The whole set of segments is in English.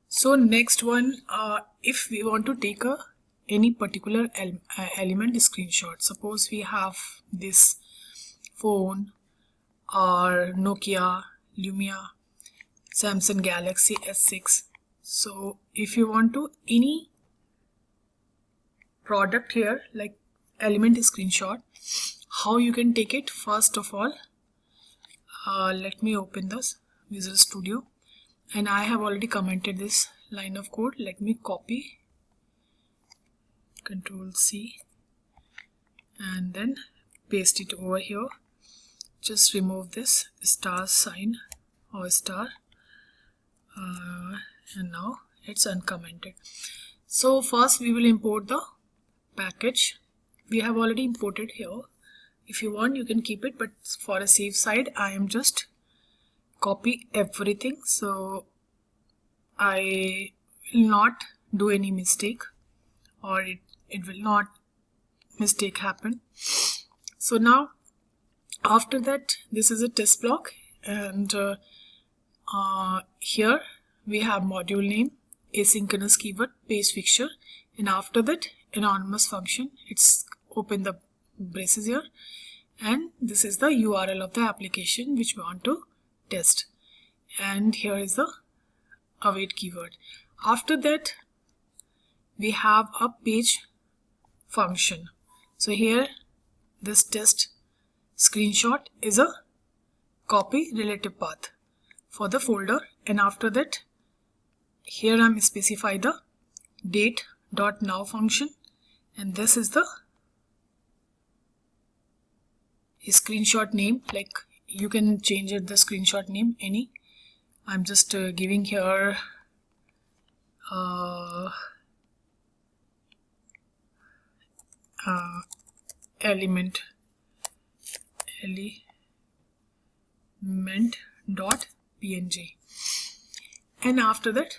So next one, if we want to take any particular element screenshot, suppose we have this phone or Nokia, Lumia, Samsung Galaxy S6. So if you want to any product here like element screenshot, how you can take it? First of all, let me open this Visual Studio, and I have already commented this line of code. Let me copy, Control C, and then paste it over here. Just remove this star sign or star, and now it's uncommented. So first we will import the package. We have already imported here. If you want you can keep it, but for a safe side I am just copy everything, so I will not do any mistake, or it will not mistake happen. So now after that, this is a test block, and here we have module name, asynchronous keyword, page fixture, and after that anonymous function. It's open the braces here, and this is the URL of the application which we want to test, and here is the await keyword. After that we have a page function. So here this test screenshot is a copy relative path for the folder, and after that here I'm specify the date.now function, and this is the screenshot name. Like you can change it the screenshot name any. I'm just giving here element dot.png, and after that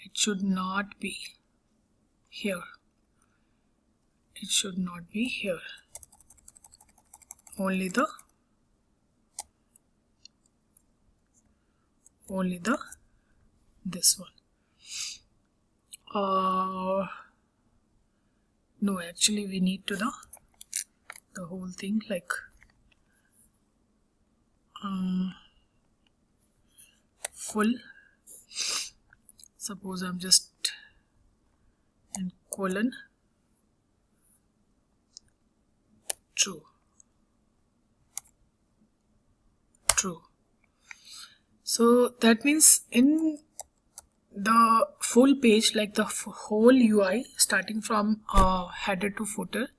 it should not be here, it should not be here, only the this one. No, actually we need to the whole thing, like full. Suppose I'm just in colon true. So that means in the full page, like the whole UI starting from header to footer,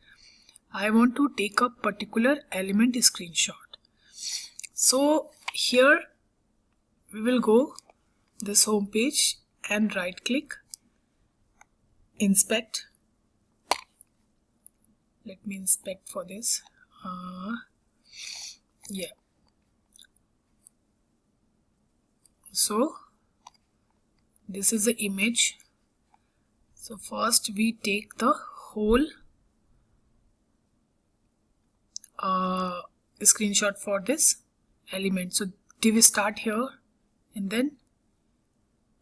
I want to take a particular element screenshot. So here we will go this home page and right click, inspect. Let me inspect for this. Yeah. So this is the image. So first we take the whole screenshot for this element. So div start here, and then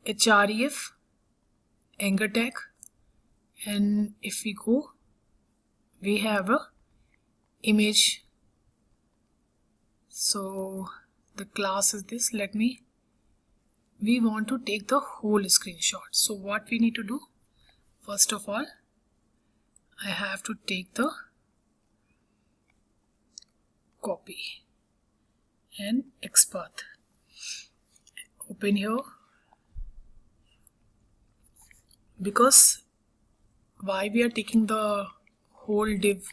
href anchor tag, and if we go, we have a image. So the class is this. We want to take the whole screenshot. So what we need to do, first of all, I have to take the copy and XPath. Open here. Because why we are taking the whole div?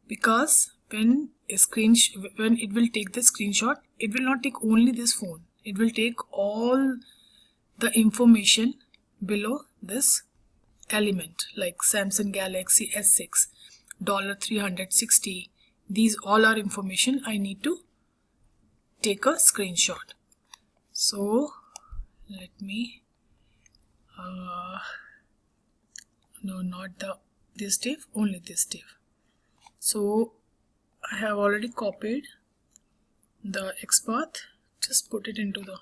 Because when it will take the screenshot, it will not take only this phone. It will take all the information below this element, like Samsung Galaxy S6, $360. These all are information I need to take a screenshot. So let me no, not this div, only this div. So I have already copied the XPath. Just put it into the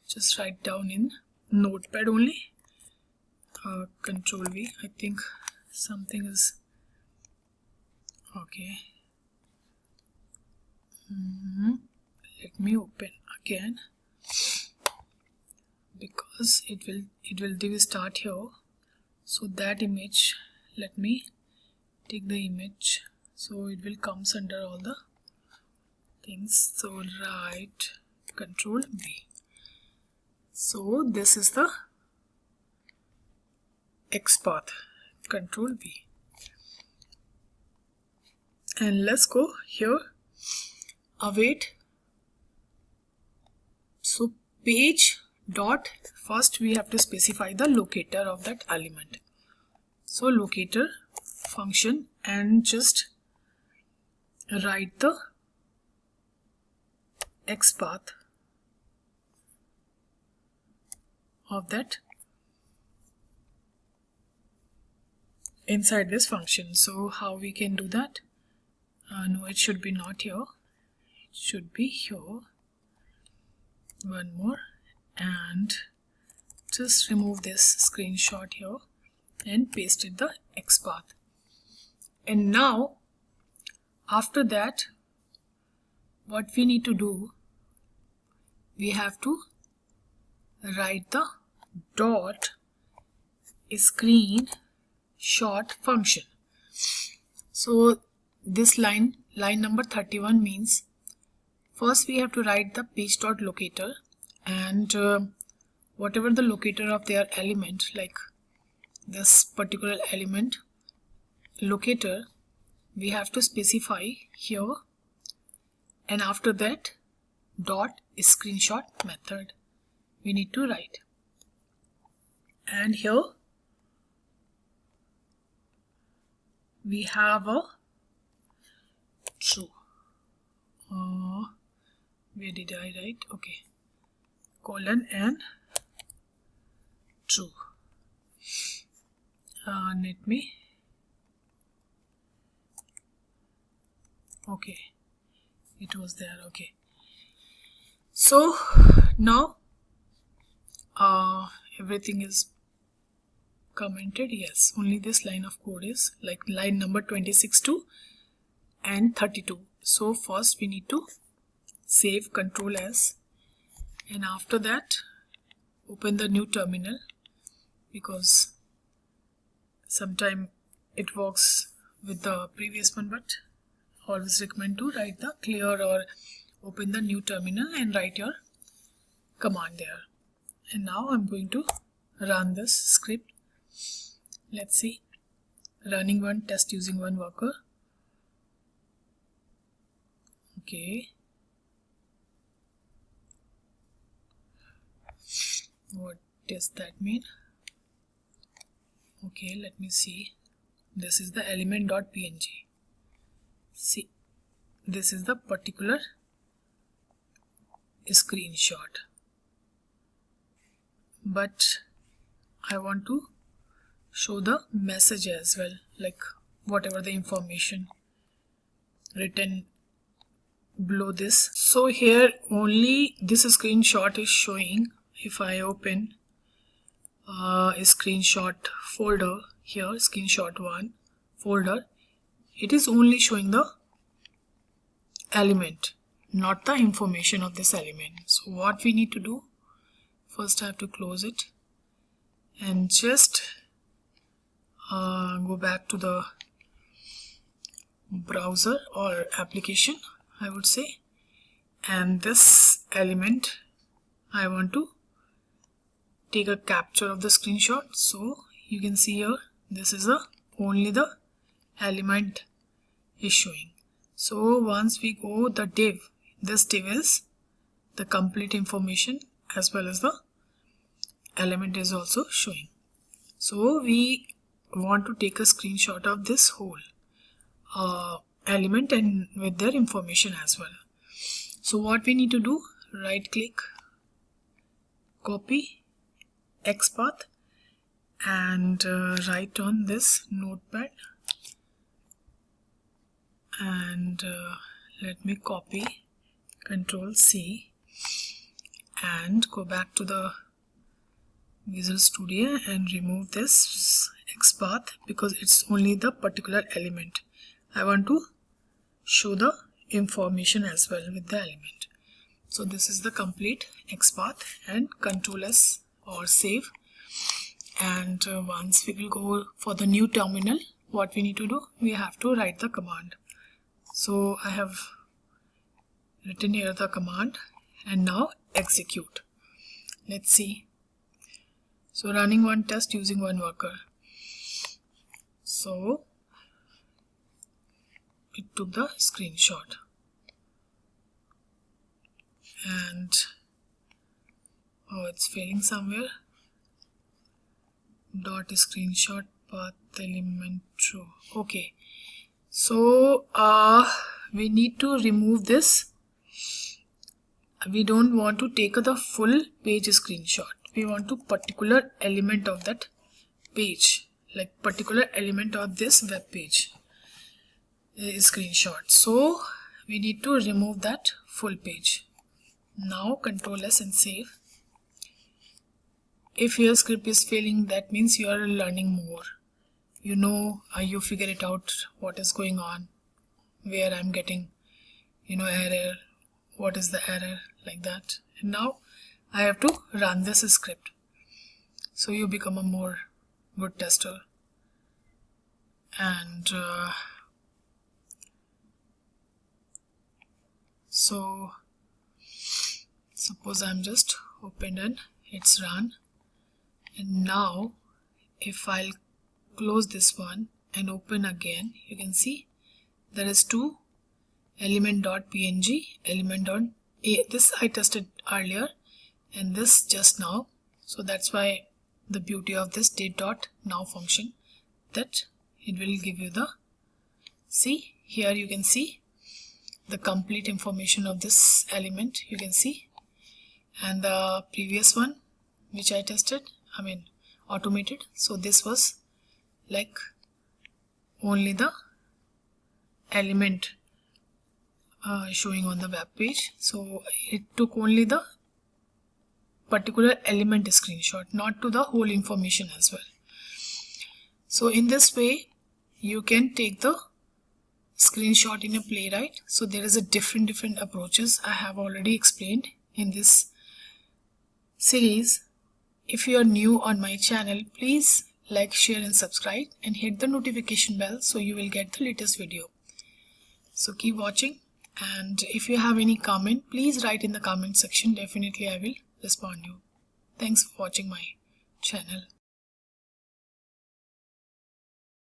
just write down in notepad only. Control V. I think something is okay. Let me open again, because it will start here. So that image, let me take the image, so it will comes under all the things. So write Control V. So this is the XPath, Control V. And let's go here, await. So page dot, first we have to specify the locator of that element. So locator function, and just write the XPath of that inside this function. So how we can do that? No, it should be not here, it should be here. One more, and just remove this screenshot here and paste it the XPath. And now after that, what we need to do, we have to write the dot screenshot function. So this line number 31 means, first we have to write the page dot locator, and whatever the locator of their element, like this particular element locator, we have to specify here, and after that dot screenshot method we need to write. And here we have a true. Where did I write? Okay, colon and true. Let me. Okay, it was there. Okay, so now everything is commented. Yes, only this line of code is like line number 26 to and 32. So first we need to save, Control S, and after that open the new terminal, because sometime it works with the previous one, but always recommend to write the clear or open the new terminal and write your command there. And now I'm going to run this script. Let's see, running one test using one worker. Okay, what does that mean? Okay, let me see. This is the element.png. See, this is the particular screenshot, but I want to show the message as well, like whatever the information written below this. So here only this screenshot is showing. If I open a screenshot folder here, screenshot 1 folder, it is only showing the element, not the information of this element. So what we need to do, first I have to close it and just go back to the browser or application, I would say, and this element I want to take a capture of the screenshot. So you can see here, this is only the element is showing. So once we go the div, this div is the complete information as well as the element is also showing. So we want to take a screenshot of this whole element and with their information as well. So what we need to do, right click, copy XPath, and write on this notepad, and let me copy, Control C, and go back to the Visual Studio and remove this XPath because it's only the particular element. I want to show the information as well with the element. So this is the complete XPath, and Control S or save. And once we will go for the new terminal, what we need to do, we have to write the command. So I have written here the command and now execute. Let's see. So running one test using one worker. So it took the screenshot, and it's failing somewhere. Dot screenshot path element true. Okay, so we need to remove this. We don't want to take the full page screenshot. We want to particular element of that page, like particular element of this web page screenshot. So we need to remove that full page. Now Control S and save. If your script is failing, that means you are learning more. You know, you figure it out what is going on, where I'm getting, error, what is the error, like that. And now I have to run this script. So you become a more good tester. And so suppose I'm just opened and it's run. And now if I'll close this one and open again, you can see there is two element.png, element.a. This I tested earlier and this just now. So that's why the beauty of this date.now function, that it will give you the, see here you can see the complete information of this element, you can see. And the previous one which I tested, automated, so this was like only the element showing on the web page. So it took only the particular element screenshot, not to the whole information as well. So in this way you can take the screenshot in a Playwright. So there is a different approaches I have already explained in this series. If you are new on my channel, please like, share and subscribe and hit the notification bell so you will get the latest video. So keep watching, and if you have any comment, please write in the comment section. Definitely I will respond you. Thanks for watching my channel.